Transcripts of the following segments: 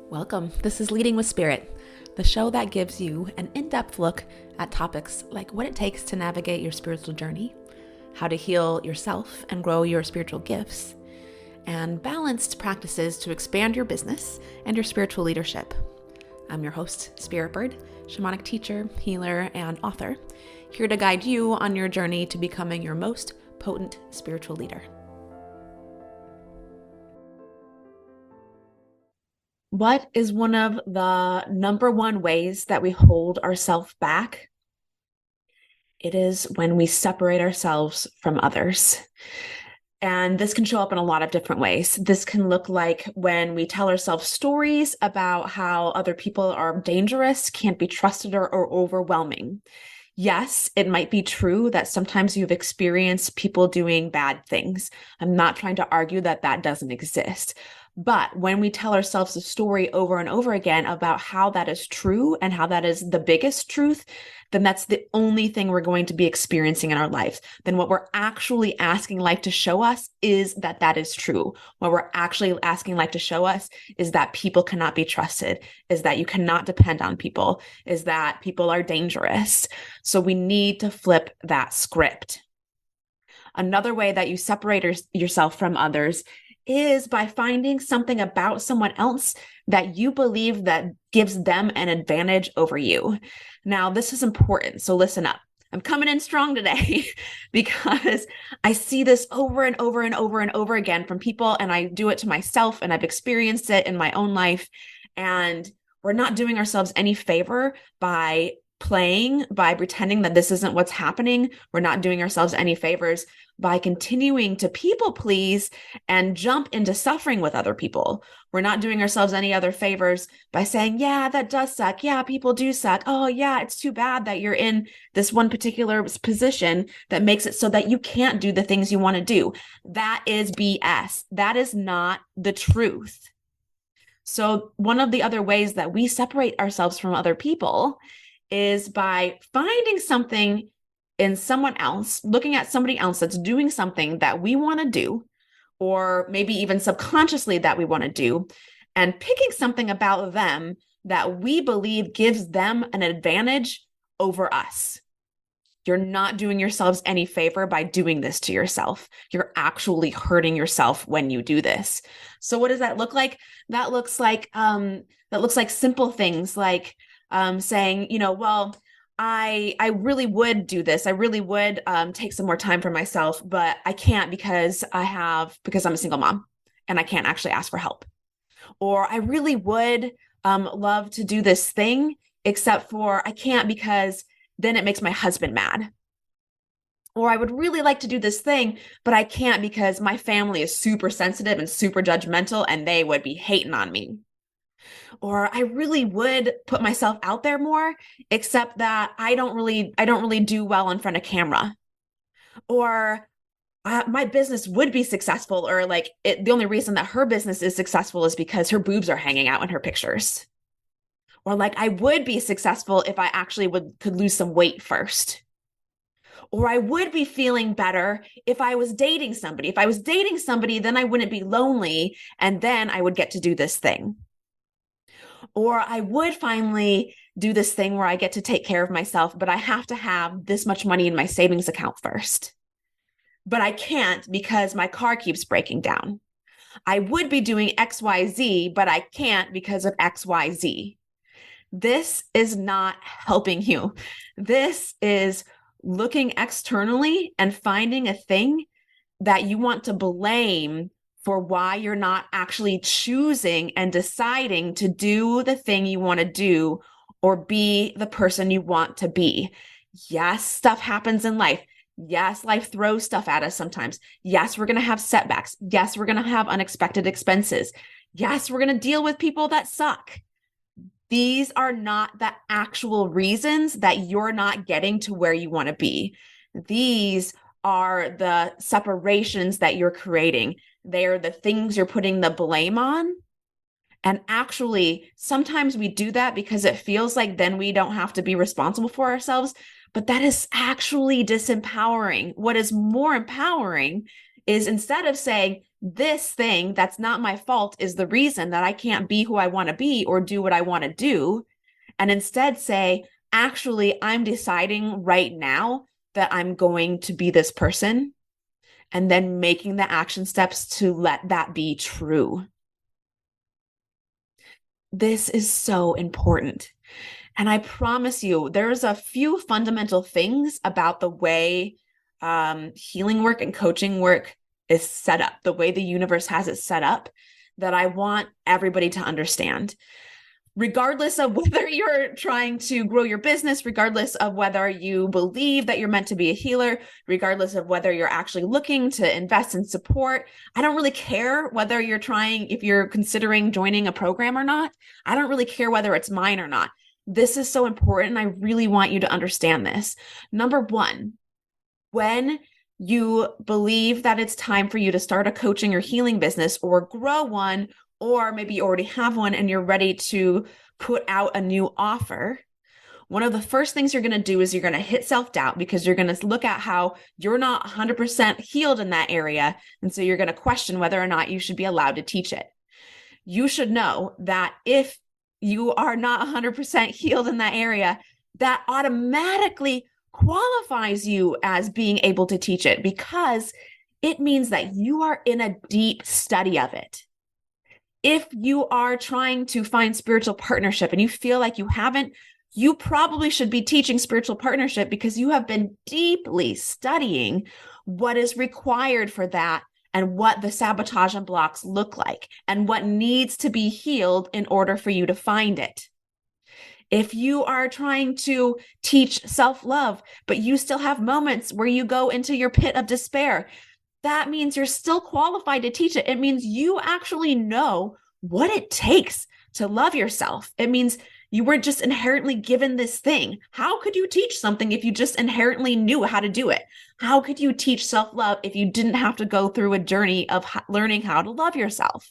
Welcome. This is Leading with Spirit, the show that gives you an in-depth look at topics like what it takes to navigate your spiritual journey, how to heal yourself and grow your spiritual gifts, and balanced practices to expand your business and your spiritual leadership. I'm your host, Spirit Bird, shamanic teacher, healer, and author, here to guide you on your journey to becoming your most potent spiritual leader. What is one of the number one ways that we hold ourselves back? It is when we separate ourselves from others. And this can show up in a lot of different ways. This can look like when we tell ourselves stories about how other people are dangerous, can't be trusted, or overwhelming. Yes, it might be true that sometimes you've experienced people doing bad things. I'm not trying to argue that that doesn't exist. But when we tell ourselves a story over and over again about how that is true and how that is the biggest truth, then that's the only thing we're going to be experiencing in our lives. Then what we're actually asking life to show us is that that is true. What we're actually asking life to show us is that people cannot be trusted, is that you cannot depend on people, is that people are dangerous. So we need to flip that script. Another way that you separate yourself from others is by finding something about someone else that you believe that gives them an advantage over you. Now, this is important, so listen up. I'm coming in strong today because I see this over and over and over and over again from people, and I do it to myself, and I've experienced it in my own life. And we're not doing ourselves any favor by pretending that this isn't what's happening. We're not doing ourselves any favors by continuing to people please and jump into suffering with other people. We're not doing ourselves any other favors by saying, yeah, that does suck. Yeah, people do suck. Oh yeah, it's too bad that you're in this one particular position that makes it so that you can't do the things you want to do. That is BS. That is not the truth. So one of the other ways that we separate ourselves from other people is by finding something in someone else, looking at somebody else that's doing something that we want to do, or maybe even subconsciously that we want to do, and picking something about them that we believe gives them an advantage over us. You're not doing yourselves any favor by doing this to yourself. You're actually hurting yourself when you do this. So what does that look like? That looks like simple things like saying, well, I really would do this. I really would take some more time for myself, but I can't because I'm a single mom and I can't actually ask for help. Or I really would love to do this thing, except for I can't because then it makes my husband mad. Or I would really like to do this thing, but I can't because my family is super sensitive and super judgmental and they would be hating on me. Or I really would put myself out there more, except that I don't really do well in front of camera. Or my business would be successful, or the only reason that her business is successful is because her boobs are hanging out in her pictures. Or I would be successful if I actually could lose some weight first. Or I would be feeling better if I was dating somebody. If I was dating somebody, then I wouldn't be lonely, and then I would get to do this thing. Or I would finally do this thing where I get to take care of myself, but I have to have this much money in my savings account first. But I can't because my car keeps breaking down. I would be doing XYZ, but I can't because of XYZ. This is not helping you. This is looking externally and finding a thing that you want to blame for why you're not actually choosing and deciding to do the thing you want to do or be the person you want to be. Yes, stuff happens in life. Yes, life throws stuff at us sometimes. Yes, we're going to have setbacks. Yes, we're going to have unexpected expenses. Yes, we're going to deal with people that suck. These are not the actual reasons that you're not getting to where you want to be. These are the separations that you're creating. They are the things you're putting the blame on. And actually, sometimes we do that because it feels like then we don't have to be responsible for ourselves. But that is actually disempowering. What is more empowering is instead of saying, this thing that's not my fault is the reason that I can't be who I want to be or do what I want to do, and instead say, actually, I'm deciding right now that I'm going to be this person, and then making the action steps to let that be true. This is so important. And I promise you, there's a few fundamental things about the way healing work and coaching work is set up, the way the universe has it set up, that I want everybody to understand. Regardless of whether you're trying to grow your business, regardless of whether you believe that you're meant to be a healer, regardless of whether you're actually looking to invest in support, I don't really care whether you're trying, if you're considering joining a program or not. I don't really care whether it's mine or not. This is so important. I really want you to understand this. Number one, when you believe that it's time for you to start a coaching or healing business or grow one, or maybe you already have one and you're ready to put out a new offer, one of the first things you're going to do is you're going to hit self-doubt, because you're going to look at how you're not 100% healed in that area. And so you're going to question whether or not you should be allowed to teach it. You should know that if you are not 100% healed in that area, that automatically qualifies you as being able to teach it, because it means that you are in a deep study of it. If you are trying to find spiritual partnership and you feel like you haven't, you probably should be teaching spiritual partnership, because you have been deeply studying what is required for that and what the sabotage and blocks look like and what needs to be healed in order for you to find it. If you are trying to teach self-love, but you still have moments where you go into your pit of despair, that means you're still qualified to teach it. It means you actually know what it takes to love yourself. It means you were just inherently given this thing. How could you teach something if you just inherently knew how to do it? How could you teach self-love if you didn't have to go through a journey of learning how to love yourself?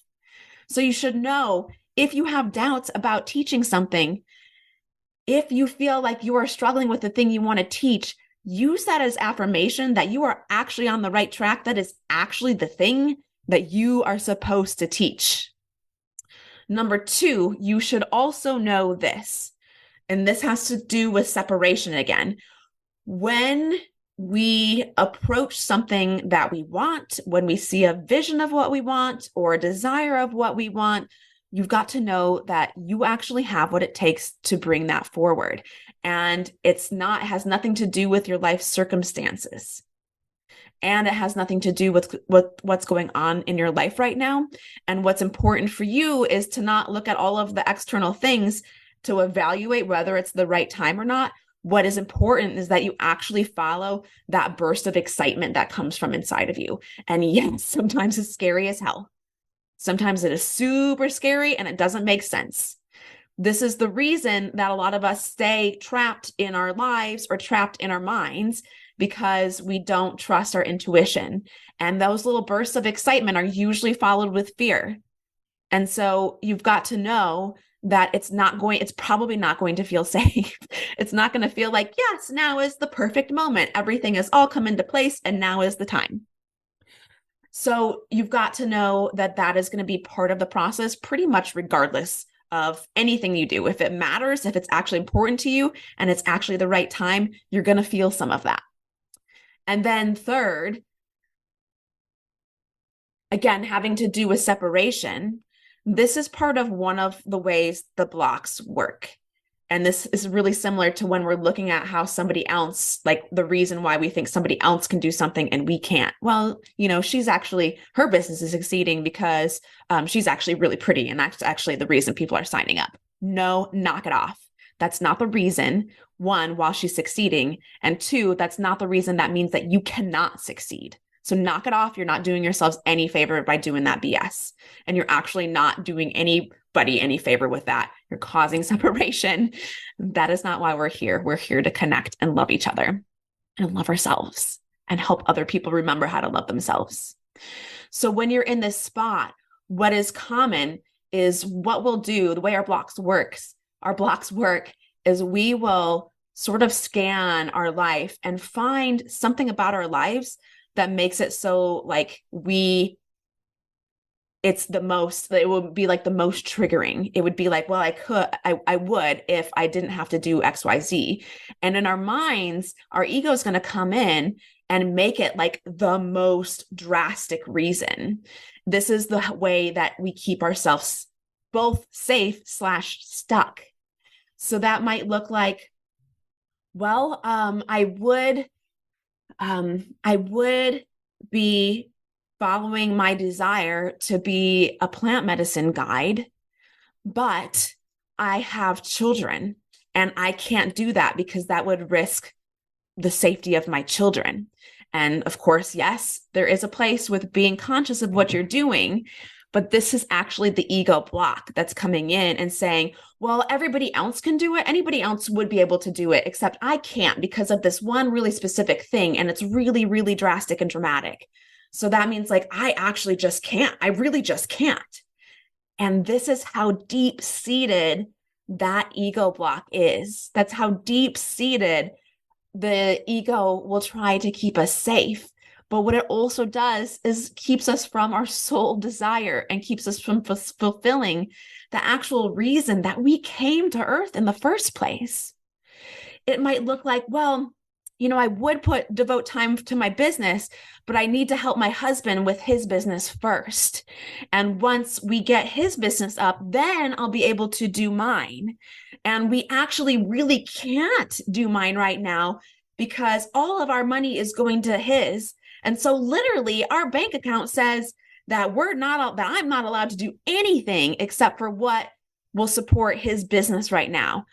So you should know, if you have doubts about teaching something, if you feel like you are struggling with the thing you want to teach, use that as affirmation that you are actually on the right track. That is actually the thing that you are supposed to teach. Number two, you should also know this, and this has to do with separation again. When we approach something that we want, when we see a vision of what we want or a desire of what we want, you've got to know that you actually have what it takes to bring that forward. And it has nothing to do with your life circumstances. And it has nothing to do with what's going on in your life right now. And what's important for you is to not look at all of the external things to evaluate whether it's the right time or not. What is important is that you actually follow that burst of excitement that comes from inside of you. And yes, sometimes it's scary as hell. Sometimes it is super scary and it doesn't make sense. This is the reason that a lot of us stay trapped in our lives or trapped in our minds, because we don't trust our intuition. And those little bursts of excitement are usually followed with fear. And so you've got to know that it's probably not going to feel safe. It's not going to feel like, yes, now is the perfect moment. Everything has all come into place and now is the time. So you've got to know that that is going to be part of the process pretty much regardless of anything you do. If it matters, if it's actually important to you and it's actually the right time, you're going to feel some of that. And then third, again, having to do with separation, this is part of one of the ways the blocks work. And this is really similar to when we're looking at how somebody else, like the reason why we think somebody else can do something and we can't. Well, her business is succeeding because she's actually really pretty. And that's actually the reason people are signing up. No, knock it off. That's not the reason. One, while she's succeeding. And two, that's not the reason that means that you cannot succeed. So knock it off. You're not doing yourselves any favor by doing that BS. And you're actually not doing anybody any favor with that. You're causing separation. That is not why we're here. We're here to connect and love each other and love ourselves and help other people remember how to love themselves. So when you're in this spot, what is common is what we'll do, the way our blocks work is we will sort of scan our life and find something about our lives that makes it so like it would be like the most triggering. It would be like, well, I would if I didn't have to do XYZ. And in our minds, our ego is going to come in and make it like the most drastic reason. This is the way that we keep ourselves both safe / stuck. So that might look like, well, I would be following my desire to be a plant medicine guide, but I have children and I can't do that because that would risk the safety of my children. And of course, yes, there is a place with being conscious of what you're doing, but this is actually the ego block that's coming in and saying, well, everybody else can do it. Anybody else would be able to do it, except I can't because of this one really specific thing. And it's really, really drastic and dramatic. So that means like, I actually just can't. I really just can't. And this is how deep seated that ego block is. That's how deep seated the ego will try to keep us safe. But what it also does is keeps us from our soul desire and keeps us from fulfilling the actual reason that we came to earth in the first place. It might look like, well, I would devote time to my business, but I need to help my husband with his business first. And once we get his business up, then I'll be able to do mine. And we actually really can't do mine right now because all of our money is going to his. And so literally our bank account says that I'm not allowed to do anything except for what will support his business right now.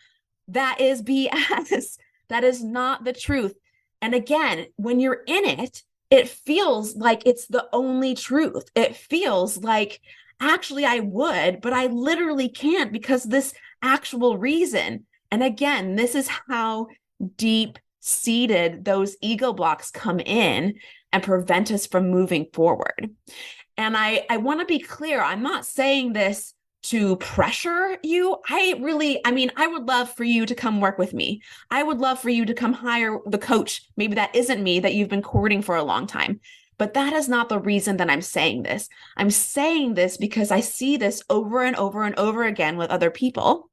That is BS. That is not the truth. And again, when you're in it, it feels like it's the only truth. It feels like, actually, I would, but I literally can't because this actual reason. And again, this is how deep seated those ego blocks come in and prevent us from moving forward. And I want to be clear, I'm not saying this to pressure you. I would love for you to come work with me. I would love for you to come hire the coach. Maybe that isn't me that you've been courting for a long time. But that is not the reason that I'm saying this. I'm saying this because I see this over and over and over again with other people.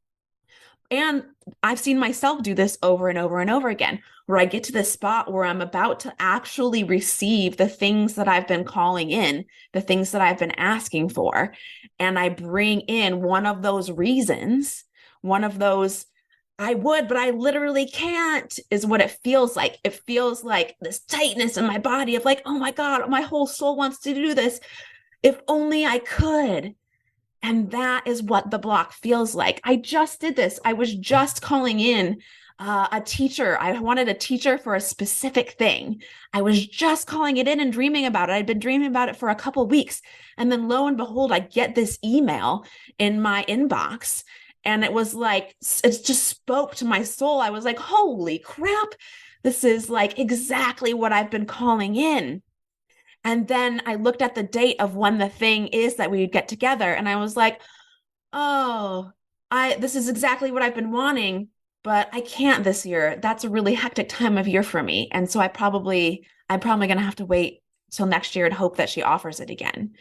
And I've seen myself do this over and over and over again, where I get to this spot where I'm about to actually receive the things that I've been calling in, the things that I've been asking for. And I bring in one of those reasons, one of those, I would, but I literally can't, is what it feels like. It feels like this tightness in my body of like, oh my God, my whole soul wants to do this. If only I could. And that is what the block feels like. I just did this. I was just calling in a teacher. I wanted a teacher for a specific thing. I was just calling it in and dreaming about it. I'd been dreaming about it for a couple of weeks. And then lo and behold, I get this email in my inbox. And it was like, it just spoke to my soul. I was like, holy crap. This is like exactly what I've been calling in. And then I looked at the date of when the thing is that we would get together. And I was like, oh, this is exactly what I've been wanting, but I can't this year. That's a really hectic time of year for me. And so I'm probably going to have to wait till next year and hope that she offers it again.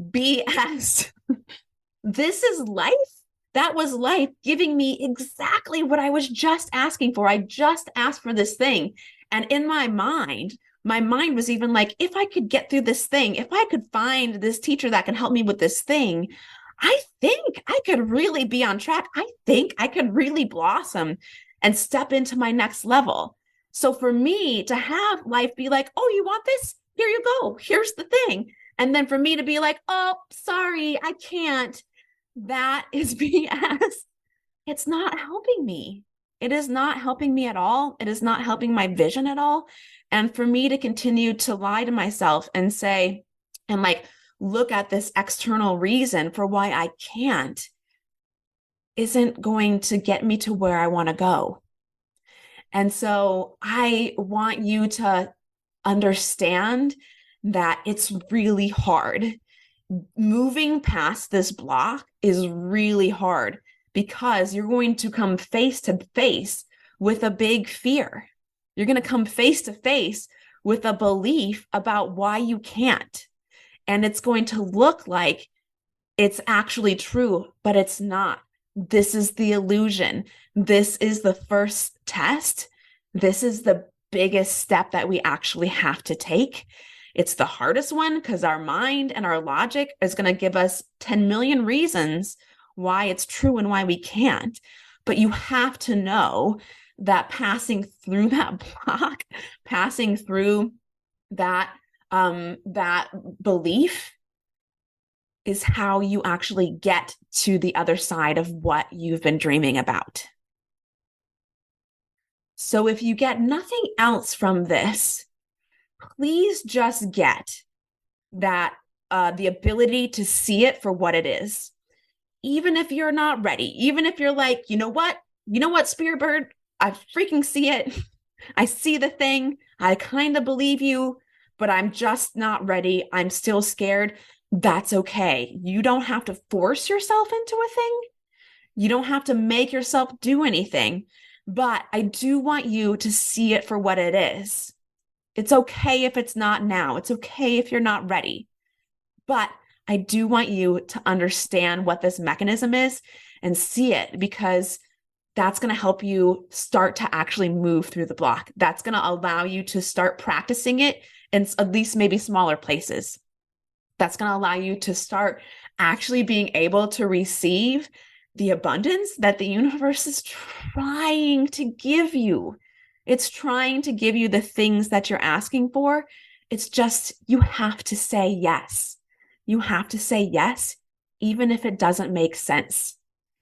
BS. This is life. That was life giving me exactly what I was just asking for. I just asked for this thing. And in my mind was even like, if I could get through this thing, if I could find this teacher that can help me with this thing, I think I could really be on track. I think I could really blossom and step into my next level. So for me to have life be like, oh, you want this? Here you go. Here's the thing. And then for me to be like, oh, sorry, I can't. That is BS. It's not helping me. It is not helping me at all. It is not helping my vision at all. And for me to continue to lie to myself and say, and like, look at this external reason for why I can't isn't going to get me to where I want to go. And so I want you to understand that it's really hard. Moving past this block is really hard because you're going to come face to face with a big fear. You're going to come face to face with a belief about why you can't. And it's going to look like it's actually true, but it's not. This is the illusion. This is the first test. This is the biggest step that we actually have to take. It's the hardest one because our mind and our logic is going to give us 10 million reasons why it's true and why we can't. But you have to know that passing through that block, passing through that belief is how you actually get to the other side of what you've been dreaming about. So if you get nothing else from this, please just get that the ability to see it for what it is. Even if you're not ready, even if you're like, you know what, Spirit Bird, I freaking see it. I see the thing. I kind of believe you, but I'm just not ready. I'm still scared. That's okay. You don't have to force yourself into a thing. You don't have to make yourself do anything, but I do want you to see it for what it is. It's okay if it's not now. It's okay if you're not ready. But I do want you to understand what this mechanism is and see it, because that's going to help you start to actually move through the block. That's going to allow you to start practicing it in at least maybe smaller places. That's going to allow you to start actually being able to receive the abundance that the universe is trying to give you. It's trying to give you the things that you're asking for. It's just, you have to say yes. You have to say yes, even if it doesn't make sense,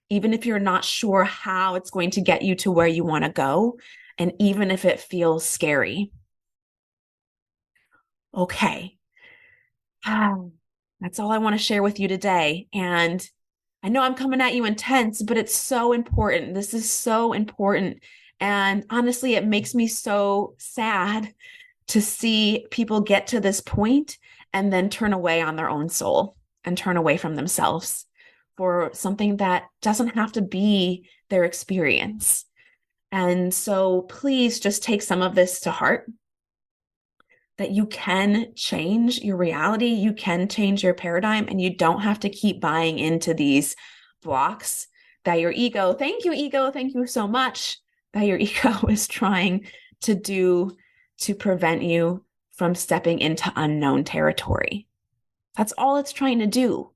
even if you're not sure how it's going to get you to where you want to go, and even if it feels scary. Okay. That's all I want to share with you today. And I know I'm coming at you intense, but it's so important. This is so important. And honestly, it makes me so sad to see people get to this point and then turn away on their own soul and turn away from themselves for something that doesn't have to be their experience. And so please just take some of this to heart, that you can change your reality, you can change your paradigm, and you don't have to keep buying into these blocks that your ego, thank you so much, that your ego is trying to do to prevent you from stepping into unknown territory. That's all it's trying to do.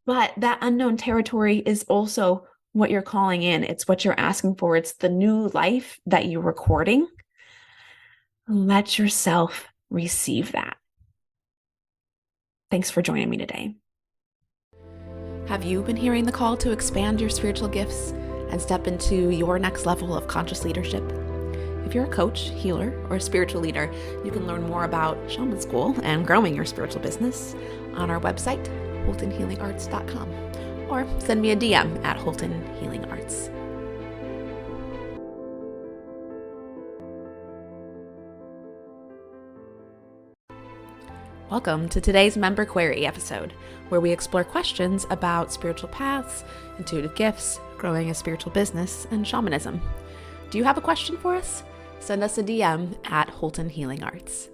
But that unknown territory is also what you're calling in. It's what you're asking for. It's the new life that you're recording. Let yourself receive that. Thanks for joining me today. Have you been hearing the call to expand your spiritual gifts and step into your next level of conscious leadership? If you're a coach, healer, or a spiritual leader, you can learn more about Shaman School and growing your spiritual business on our website, holtonhealingarts.com, or send me a DM at Holton Healing Arts. Welcome to today's Member Query episode, where we explore questions about spiritual paths, intuitive gifts, growing a spiritual business, and shamanism. Do you have a question for us? Send us a DM at Holton Healing Arts.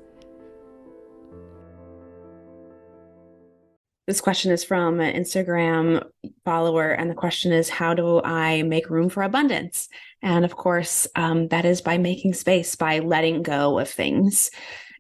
This question is from an Instagram follower, and the question is, how do I make room for abundance? And of course, that is by making space, by letting go of things.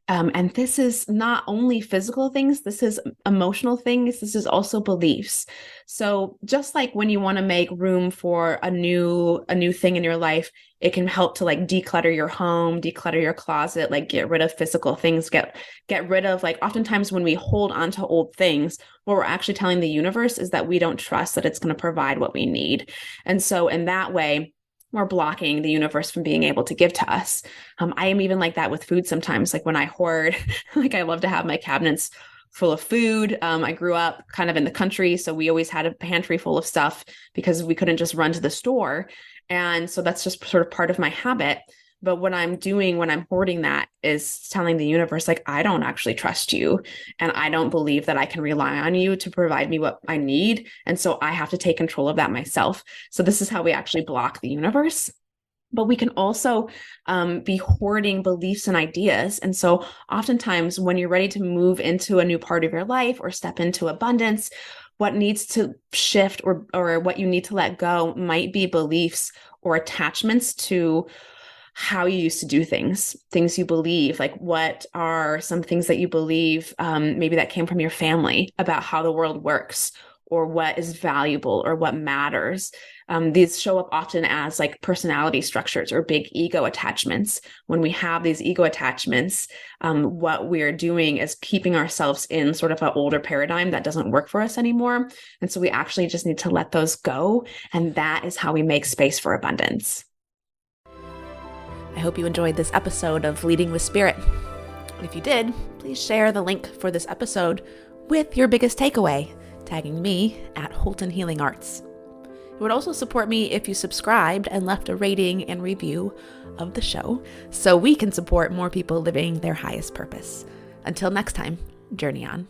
And this is not only physical things, this is emotional things, this is also beliefs. So just like when you want to make room for a new thing in your life, it can help to like declutter your home, declutter your closet, like get rid of physical things, get rid of, like, oftentimes when we hold on to old things, what we're actually telling the universe is that we don't trust that it's going to provide what we need. And so in that way, we're blocking the universe from being able to give to us. I am even like that with food sometimes. Like when I hoard, like I love to have my cabinets full of food. I grew up kind of in the country, so we always had a pantry full of stuff because we couldn't just run to the store. And so that's just sort of part of my habit. But what I'm doing when I'm hoarding that is telling the universe, like, I don't actually trust you. And I don't believe that I can rely on you to provide me what I need. And so I have to take control of that myself. So this is how we actually block the universe. But we can also be hoarding beliefs and ideas. And so oftentimes when you're ready to move into a new part of your life or step into abundance, what needs to shift or what you need to let go might be beliefs or attachments to how you used to do things you believe. Like, what are some things that you believe, maybe that came from your family, about how the world works, or what is valuable, or what matters. These show up often as like personality structures or big ego attachments. When we have these ego attachments, what we're doing is keeping ourselves in sort of an older paradigm that doesn't work for us anymore. And so we actually just need to let those go. And that is how we make space for abundance. I hope you enjoyed this episode of Leading with Spirit. If you did, please share the link for this episode with your biggest takeaway, tagging me at Holton Healing Arts. It would also support me if you subscribed and left a rating and review of the show so we can support more people living their highest purpose. Until next time, journey on.